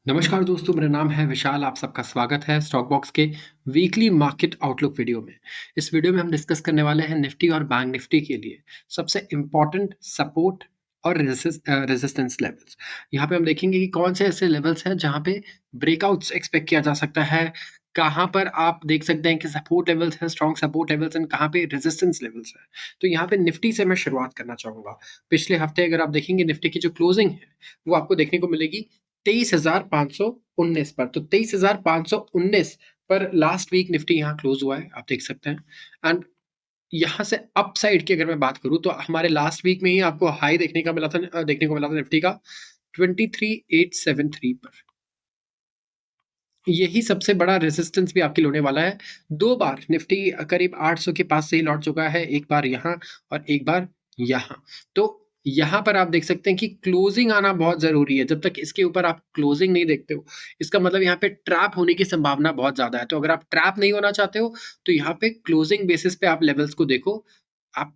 नमस्कार दोस्तों, मेरा नाम है विशाल। आप सबका स्वागत है स्टॉक बॉक्स के वीकली मार्केट आउटलुक वीडियो में। इस वीडियो में हम डिस्कस करने वाले हैं निफ्टी और बैंक निफ्टी के लिए सबसे इम्पोर्टेंट सपोर्ट और रेजिस्टेंस लेवल्स। यहाँ पे हम देखेंगे कि कौन से ऐसे लेवल्स हैं जहाँ पे ब्रेकआउट्स एक्सपेक्ट किया जा सकता है, कहाँ पर आप देख सकते हैं कि सपोर्ट लेवल्स हैं, स्ट्रॉन्ग सपोर्ट लेवल्स एंड कहाँ पे रेजिस्टेंस लेवल्स हैं। तो यहाँ पे निफ्टी से मैं शुरुआत करना चाहूँगा। पिछले हफ्ते अगर आप देखेंगे निफ्टी की जो क्लोजिंग है वो आपको देखने को मिलेगी 23,519 पर। तो 23,519 पर लास्ट वीक निफ्टी यहाँ क्लोज हुआ है, आप देख सकते हैं। एंड यहाँ से अपसाइड की अगर मैं बात करूँ तो हमारे लास्ट वीक में ही आपको हाई देखने को मिला था निफ्टी का 23,873 पर। यही सबसे बड़ा रेजिस्टेंस भी आपकी होने वाला है। 2 बार निफ्टी करीब 800 के पास से ही लौट चुका है, एक बार यहाँ और एक बार यहाँ। तो यहाँ पर आप देख सकते हैं कि क्लोजिंग आना बहुत ज़रूरी है। जब तक इसके ऊपर आप क्लोजिंग नहीं देखते हो, इसका मतलब यहाँ पे ट्रैप होने की संभावना बहुत ज़्यादा है। तो अगर आप ट्रैप नहीं होना चाहते हो, तो यहाँ पे क्लोजिंग बेसिस पे आप लेवल्स को देखो, आप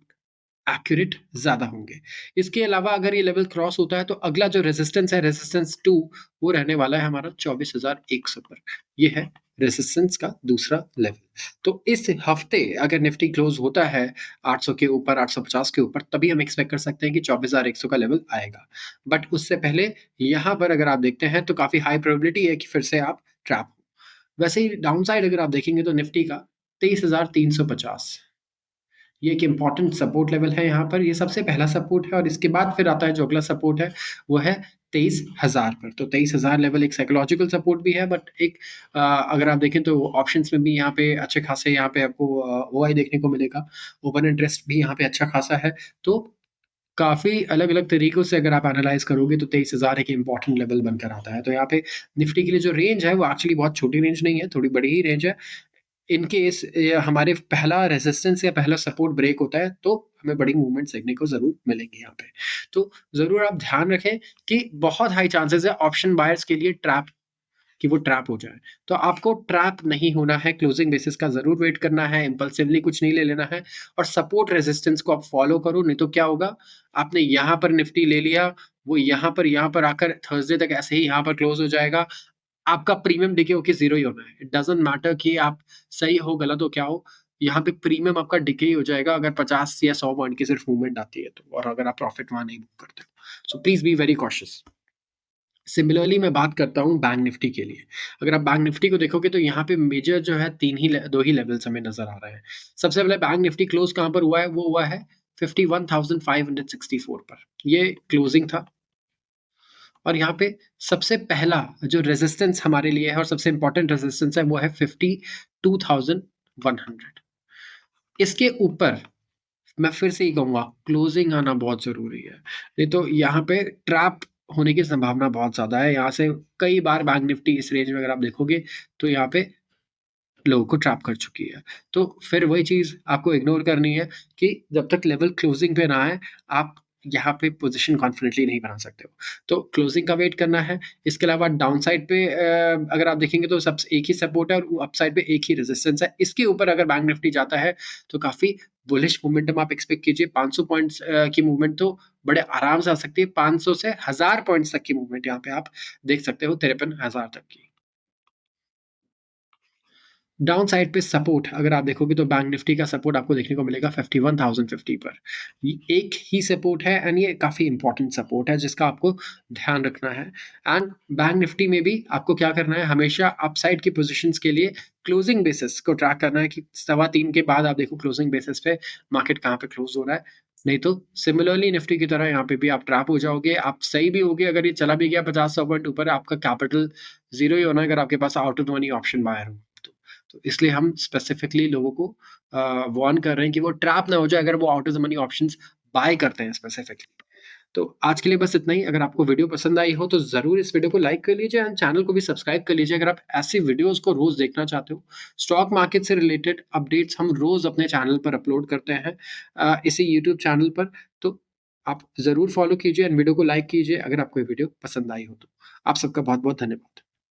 एक्यूरेट ज़्यादा होंगे। इसके अलावा अगर ये लेवल क्रॉस होता है तो अगला जो रेजिस्टेंस है, रेजिस्टेंस 2, वो रहने वाला है हमारा 24,100 पर। ये है रेजिस्टेंस का दूसरा लेवल। तो इस हफ्ते अगर निफ्टी क्लोज होता है 800 के ऊपर, 850 के ऊपर, तभी हम एक्सपेक्ट कर सकते हैं कि 24,100 का लेवल आएगा। बट उससे पहले यहाँ पर अगर आप देखते हैं तो काफ़ी हाई प्रोबेबिलिटी है कि फिर से आप ट्रैप हो। वैसे ही डाउन साइड अगर आप देखेंगे तो निफ्टी का 23,350, ये एक इम्पॉर्टेंट सपोर्ट लेवल है यहाँ पर। ये सबसे पहला सपोर्ट है और इसके बाद फिर आता है जो अगला सपोर्ट है, वो है 23,000 पर। तो 23,000 लेवल एक साइकोलॉजिकल सपोर्ट भी है, बट एक अगर आप देखें तो ऑप्शंस में भी यहाँ पे अच्छे खासे यहाँ पे आपको ओआई देखने को मिलेगा। ओपन इंटरेस्ट भी यहाँ पे अच्छा खासा है। तो काफ़ी अलग-अलग तरीकों से अगर आप एनालाइज़ करोगे तो 23,000 एक इम्पॉर्टेंट लेवल बनकर आता है। तो यहाँ पे निफ्टी के लिए जो रेंज है वो एक्चुअली बहुत छोटी रेंज नहीं है, थोड़ी बड़ी ही रेंज है। इन केस हमारे पहला रेजिस्टेंस या पहला सपोर्ट ब्रेक होता है तो हमें बड़ी मूवमेंट्स देखने को ज़रूर मिलेंगी यहाँ पे। तो ज़रूर आप ध्यान रखें कि बहुत हाई चांसेस है ऑप्शन बायर्स के लिए ट्रैप, कि वो ट्रैप हो जाए। तो आपको ट्रैप नहीं होना है, क्लोजिंग बेसिस का ज़रूर वेट करना है, इम्पल्सिवली कुछ नहीं ले लेना है और सपोर्ट रेजिस्टेंस को आप फॉलो करो। नहीं तो क्या होगा, आपने यहाँ पर निफ्टी ले लिया, वो यहाँ पर आकर थर्सडे तक ऐसे ही यहाँ पर क्लोज हो जाएगा। आपका प्रीमियम डिके होके ज़ीरो ही होना है। इट डज़न्ट मैटर कि आप सही हो, गलत हो, क्या हो, यहाँ पे प्रीमियम आपका डिके ही हो जाएगा अगर 50 या 100 पॉइंट की सिर्फ मूवमेंट आती है तो, और अगर आप प्रॉफिट वहाँ नहीं बुक करते हो। So please be very cautious. Similarly मैं बात करता हूँ बैंक निफ्टी के लिए। अगर आप बैंक निफ्टी को देखोगे तो यहाँ पे मेजर जो है 2 ही लेवल्स हमें नज़र आ रहे हैं। सबसे पहले बैंक निफ्टी क्लोज़ कहाँ पर हुआ है? वो हुआ है 51,564 पर। ये क्लोजिंग था। और यहाँ पे सबसे पहला जो रेजिस्टेंस हमारे लिए है और सबसे इम्पोर्टेंट रेजिस्टेंस है वो है 52,100। इसके ऊपर मैं फिर से ही कहूँगा क्लोजिंग आना बहुत ज़रूरी है। नहीं तो यहाँ पे ट्रैप होने की संभावना बहुत ज़्यादा है। यहाँ से कई बार बैंक निफ्टी इस रेंज में अगर आप देखोगे तो यहाँ पे लोगों को ट्रैप कर चुकी है। तो फिर वही चीज़ आपको इग्नोर करनी है कि जब तक लेवल क्लोजिंग पे ना आए, आप यहाँ पे पोज़ीशन कॉन्फिडेंटली नहीं बना सकते हो। तो क्लोजिंग का वेट करना है। इसके अलावा डाउन साइड पे अगर आप देखेंगे तो सब एक ही सपोर्ट है और अप साइड पे एक ही रेजिस्टेंस है। इसके ऊपर अगर बैंक निफ्टी जाता है, तो काफ़ी बुलिश मोमेंटम आप एक्सपेक्ट कीजिए। 500 पॉइंट्स की मूवमेंट तो बड़े आराम से आ सकती है। 500 से 1000 पॉइंट्स तक की मूवमेंट यहाँ पे आप देख सकते हो, 53,000 तक की। डाउन साइड पे सपोर्ट अगर आप देखोगे तो बैंक निफ्टी का सपोर्ट आपको देखने को मिलेगा 51,050 पर। ये एक ही सपोर्ट है एंड ये काफ़ी इंपॉर्टेंट सपोर्ट है जिसका आपको ध्यान रखना है। एंड बैंक निफ्टी में भी आपको क्या करना है, हमेशा अपसाइड की पोजीशंस के लिए क्लोजिंग बेसिस को ट्रैक करना है कि 3:15 के बाद आप देखो क्लोजिंग बेसिस पे मार्केट कहाँ पे क्लोज हो रहा है। नहीं तो सिमिलरली निफ्टी की तरह यहाँ पे भी आप ट्रैप हो जाओगे। आप सही भी होगे अगर ये चला भी गया 50-100 पॉइंट ऊपर, आपका कैपिटल ज़ीरो ही होना है अगर आपके पास out of the money option buyer हो तो। तो इसलिए हम स्पेसिफिकली लोगों को वार्न कर रहे हैं कि वो ट्रैप ना हो जाए अगर वो out of the money options buy करते हैं स्पेसिफिकली। तो आज के लिए बस इतना ही। अगर आपको वीडियो पसंद आई हो तो ज़रूर इस वीडियो को लाइक कर लीजिए एंड चैनल को भी सब्सक्राइब कर लीजिए अगर आप ऐसी वीडियोस को रोज़ देखना चाहते हो। स्टॉक मार्केट से रिलेटेड अपडेट्स हम रोज़ अपने चैनल पर अपलोड करते हैं, इसी यूट्यूब चैनल पर। तो आप ज़रूर फॉलो कीजिए एंड वीडियो को लाइक कीजिए अगर आपको ये वीडियो पसंद आई हो तो। आप सबका बहुत-बहुत धन्यवाद।